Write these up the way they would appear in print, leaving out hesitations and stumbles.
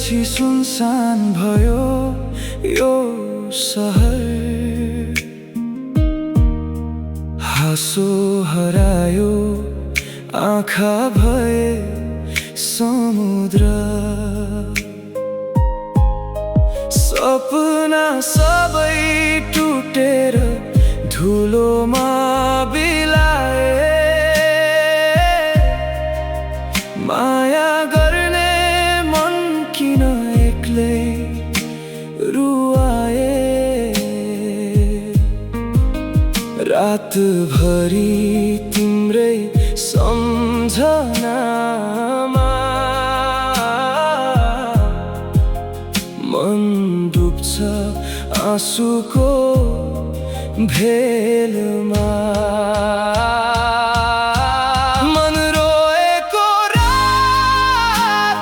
पछि सुनसान भयो यो सहर। हाँसो हरायो आँखा भए समुद्र। सपना सबै टुटेर धुलोमा बिलाए। माया गर्ने मन किन एक्लै रुवाए। रातभरि तिम्रै सम्झनामा मन डुब्छ आँसुको भेलमा। मन रोएको रात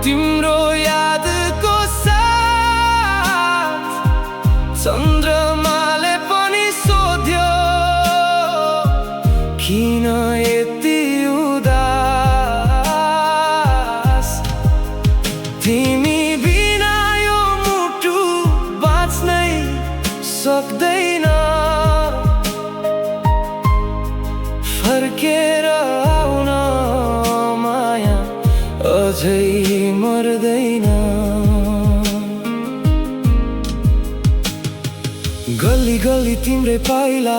तिम्रो यादको साथ। चन्द्रमाले पनि सोध्यो किन यति उदास। तिमी बिना यो मुटु बाँच्नै सक्दैन। फर्केर आउन माया अझै मर्दैन। गल्ली गल्ली तिम्रै पाइला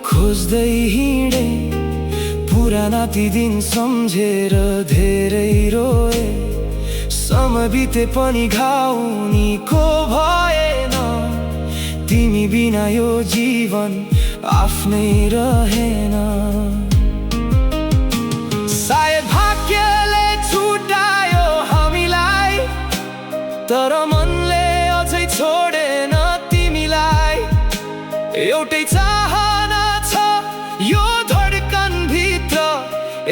खोज्दै हिँडे। पुराना ती दिन सम्झेर धेरै रोए। समय बिते पनि घाउ निको भएन। तिमी बिना यो जीवन आफ्नै रहेन। सायद भाग्यले छुटायो हामीलाई, तर मनले अझै छोडेन तिमीलाई। एउटै चाहना छ यो धड्कन भित्र,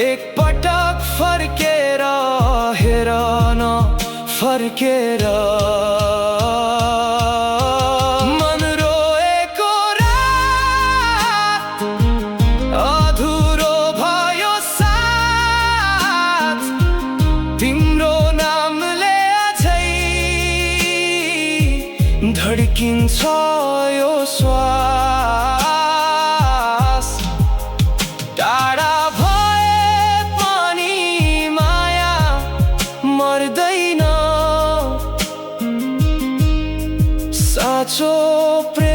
एक पटक फर्केर हेर न फर्केर। मन रोएको रात अधुरो भयो साथ। तिम्रो नामले अझै धड्किन्छ यो श्वास। टाढा भए पनि माया मर्दैन। साँचो प्रेम